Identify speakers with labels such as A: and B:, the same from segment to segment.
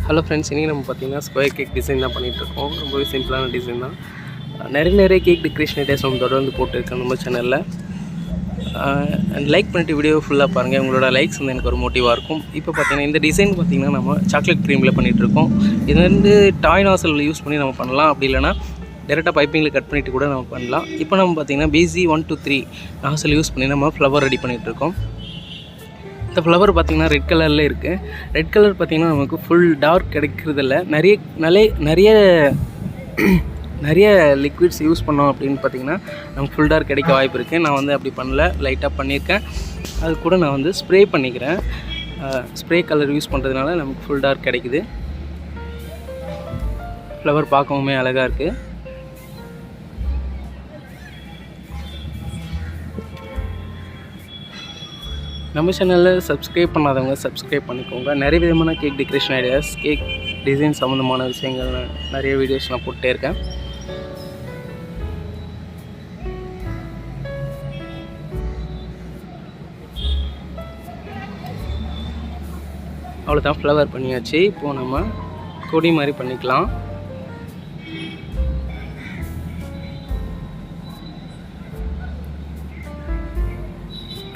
A: Hello friends, இன்றைக்கி நம்ம பார்த்திங்கன்னா ஸ்கொயர் கேக் டிசைன் தான் பண்ணிகிட்ருக்கோம். ரொம்பவே சிம்பிளான டிசைன் தான். நிறைய கேக் டெக்கரேஷன் ஐடியாஸ் நம்ம தொடர்ந்து போட்டுருக்கோம் நம்ம சேனலில். லைக் பண்ணிட்டு வீடியோ ஃபுல்லாக பாருங்கள். உங்களோட லைக்ஸ் வந்து எனக்கு ஒரு மோட்டிவாக இருக்கும். இப்போ பார்த்திங்கன்னா இந்த டிசைன் பார்த்திங்கன்னா நம்ம சாக்லேட் க்ரீமில் பண்ணிகிட்ருக்கோம். இது வந்து டாய் நாசல் யூஸ் பண்ணி நம்ம பண்ணலாம். அப்படி இல்லைனா டேரெக்டாக பைப்பிங்கில் கட் பண்ணிவிட்டு கூட நம்ம பண்ணலாம். இப்போ நம்ம பார்த்திங்கன்னா BC 1 to 3 நாசல் யூஸ் பண்ணி நம்ம ஃப்ளவர் ரெடி பண்ணிகிட்ருக்கோம். இந்த ஃப்ளவர் பார்த்திங்கன்னா ரெட் கலரில் இருக்குது. ரெட் கலர் பார்த்திங்கன்னா நமக்கு ஃபுல் டார்க் கிடைக்கிறதில்ல. நிறைய லிக்விட்ஸ் யூஸ் பண்ணோம் அப்படின்னு பார்த்திங்கன்னா நமக்கு ஃபுல் டார்க் கிடைக்க வாய்ப்பு இருக்குது. நான் வந்து அப்படி பண்ணல, லைட்டாக பண்ணியிருக்கேன். அது கூட நான் வந்து ஸ்ப்ரே பண்ணிக்கிறேன். ஸ்ப்ரே கலர் யூஸ் பண்ணுறதுனால நமக்கு ஃபுல் டார்க் கிடைக்குது. ஃப்ளவர் பார்க்கவுமே அழகாக இருக்குது. நம்ம சேனலில் சப்ஸ்கிரைப் பண்ணாதவங்க சப்ஸ்கிரைப் பண்ணிக்கோங்க. நிறைய விதமான cake decoration ideas, cake design சம்மந்தமான விஷயங்கள் நிறைய வீடியோஸ் நான் போட்டே இருக்கேன். அவ்வளோதான், ஃப்ளவர் பண்ணியாச்சு. இப்போது நம்ம கொடி மாதிரி பண்ணிக்கலாம்.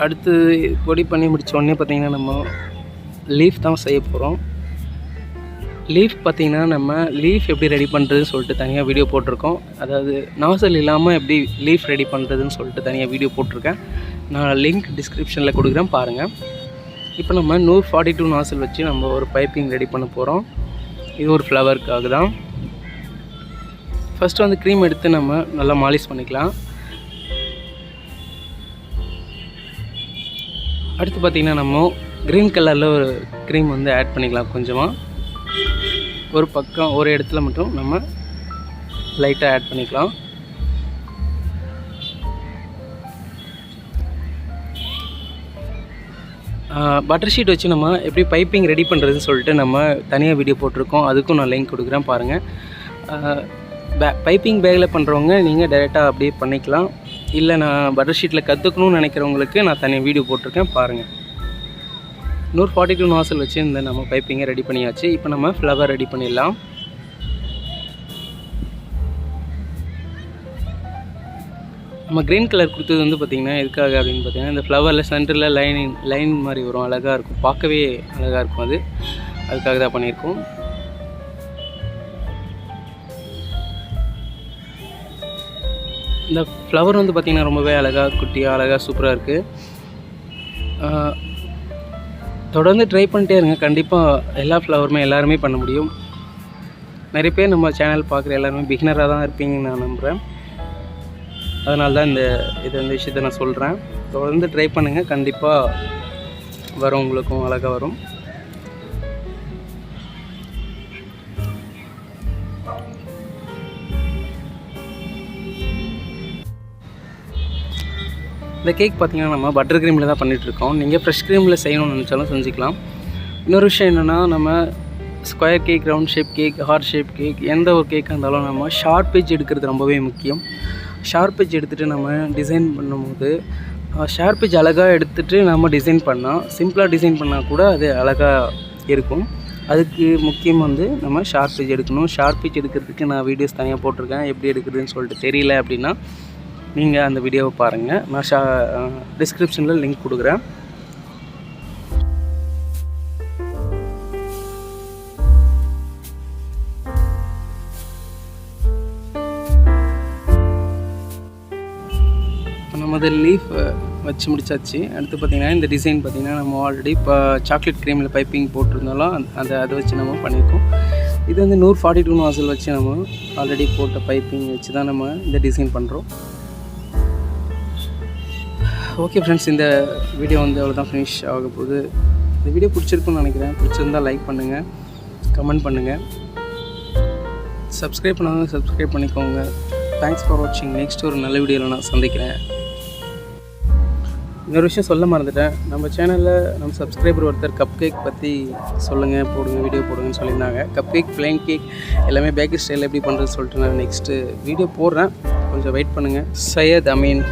A: அடுத்து பொடி பண்ணி முடித்த உடனே பார்த்திங்கன்னா நம்ம லீஃப் தான் செய்ய போகிறோம். லீஃப் பார்த்திங்கன்னா நம்ம லீஃப் எப்படி ரெடி பண்ணுறதுன்னு சொல்லிட்டு தனியாக வீடியோ போட்டிருக்கோம். அதாவது நாசல் இல்லாமல் எப்படி லீஃப் ரெடி பண்ணுறதுன்னு சொல்லிட்டு தனியாக வீடியோ போட்டிருக்கேன். நான் லிங்க் டிஸ்கிரிப்ஷனில் கொடுக்குறேன், பாருங்கள். இப்போ நம்ம 142 நாசல் வச்சு நம்ம ஒரு பைப்பிங் ரெடி பண்ண போகிறோம். இது ஒரு ஃப்ளவருக்காக தான். ஃபஸ்ட்டு வந்து க்ரீம் எடுத்து நம்ம நல்லா மாலிஷ் பண்ணிக்கலாம். அடுத்து பார்த்திங்கன்னா நம்ம க்ரீன் கலரில் ஒரு க்ரீம் வந்து ஆட் பண்ணிக்கலாம். கொஞ்சமாக ஒரு பக்கம் ஒரு இடத்துல மட்டும் நம்ம லைட்டாக ஆட் பண்ணிக்கலாம். பட்டர் ஷீட் வச்சு நம்ம எப்படி பைப்பிங் ரெடி பண்ணுறதுன்னு சொல்லிட்டு நம்ம தனியாக வீடியோ போட்டிருக்கோம். அதுக்கும் நான் லிங்க் கொடுக்குறேன், பாருங்கள். பைப்பிங் பேக்கில் பண்ணுறவங்க நீங்கள் டைரெக்டாக அப்படியே பண்ணிக்கலாம். இல்லை நான் பட்டர் ஷீட்டில் கற்றுக்கணும்னு நினைக்கிறவங்களுக்கு நான் தனியாக வீடியோ போட்டிருக்கேன், பாருங்கள். 142 நாசல் வச்சு இந்த நம்ம பைப்பிங்கை ரெடி பண்ணியாச்சு. இப்போ நம்ம ஃப்ளவர் ரெடி பண்ணிடலாம். நம்ம க்ரீன் கலர் கொடுத்தது வந்து பார்த்திங்கன்னா எதுக்காக அப்படின்னு பார்த்திங்கன்னா இந்த ஃப்ளவரில் சென்டரில் லைன் மாதிரி வரும், அழகாக இருக்கும், பார்க்கவே அழகாக இருக்கும். அதுக்காக தான் பண்ணியிருக்கோம். இந்த ஃப்ளவர் வந்து பார்த்திங்கன்னா ரொம்பவே அழகாக, குட்டியாக, அழகாக, சூப்பராக இருக்குது. தொடர்ந்து ட்ரை பண்ணிட்டே இருங்க. கண்டிப்பாக எல்லா ஃப்ளவருமே எல்லாருமே பண்ண முடியும். நிறைய பேர் நம்ம சேனல் பார்க்குற எல்லாருமே பிகினராக தான் இருப்பீங்கன்னு நான் நம்புகிறேன். அதனால தான் இந்த விஷயத்தை நான் சொல்கிறேன். தொடர்ந்து ட்ரை பண்ணுங்கள், கண்டிப்பாக வரும், உங்களுக்கும் அழகாக வரும். இந்த கேக் பார்த்திங்கன்னா நம்ம பட்டர் க்ரீமில் தான் பண்ணிகிட்ருக்கோம். நீங்கள் ஃப்ரெஷ் க்ரீமில் செய்யணும்னு நினச்சாலும் செஞ்சுக்கலாம். இன்னொரு விஷயம் என்னென்னா, நம்ம square cake, round shape cake, heart shape cake, எந்த ஒரு கேக்காக இருந்தாலும் நம்ம ஷார்ப் எட்ஜ் எடுக்கிறது ரொம்பவே முக்கியம். ஷார்ப் எட்ஜ் எடுத்துகிட்டு நம்ம டிசைன் பண்ணும்போது ஷார்ப் எட்ஜ் அழகாக எடுத்துகிட்டு நம்ம டிசைன் பண்ணால், சிம்பிளாக டிசைன் பண்ணால் கூட அது அழகாக இருக்கும். அதுக்கு முக்கியம் வந்து நம்ம ஷார்ப் எட்ஜ் எடுக்கணும். ஷார்ப் எட்ஜ் எடுக்கிறதுக்கு நான் வீடியோஸ் தனியாக போட்டிருக்கேன். எப்படி எடுக்கிறதுன்னு சொல்லிட்டு தெரியல அப்படின்னா நீங்கள் அந்த வீடியோவை பாருங்கள். நான் டிஸ்கிரிப்ஷனில் லிங்க் கொடுக்குறேன். நம்ம அதை லீஃப் வச்சு முடிச்சாச்சு. அடுத்து பார்த்திங்கன்னா இந்த டிசைன் பார்த்திங்கன்னா நம்ம ஆல்ரெடி இப்போ சாக்லேட் க்ரீமில் பைப்பிங் போட்டிருந்தாலும் அதை வச்சு நம்ம பண்ணியிருக்கோம். இது வந்து 142 நாசல் வச்சு நம்ம ஆல்ரெடி போட்ட பைப்பிங் வச்சு தான் நம்ம இந்த டிசைன் பண்ணுறோம். ஓகே ஃப்ரெண்ட்ஸ், இந்த வீடியோ வந்து அவ்வளோதான், ஃபினிஷ் ஆக போகுது. இந்த வீடியோ பிடிச்சிருக்குன்னு நினைக்கிறேன். பிடிச்சிருந்தால் லைக் பண்ணுங்கள், கமெண்ட் பண்ணுங்கள், சப்ஸ்கிரைப் பண்ணாங்க சப்ஸ்கிரைப் பண்ணிக்கோங்க. தேங்க்ஸ் ஃபார் வாட்சிங். நெக்ஸ்ட் ஒரு நல்ல வீடியோவில் நான் சந்திக்கிறேன். இன்னொரு விஷயம் சொல்ல மறந்துட்டேன். நம்ம சேனலில் நம்ம சப்ஸ்கிரைபர் ஒருத்தர் கப் கேக் பற்றி சொல்லுங்கள், போடுங்க, வீடியோ போடுங்கன்னு சொல்லியிருந்தாங்க. கப் கேக், ப்ளைன் கேக் எல்லாமே பேக்கரி ஸ்டைலில் எப்படி பண்ணுறதுன்னு சொல்லிட்டு நான் நெக்ஸ்ட்டு வீடியோ போடுறேன். கொஞ்சம் வெயிட் பண்ணுங்கள். சையத் அமீன்.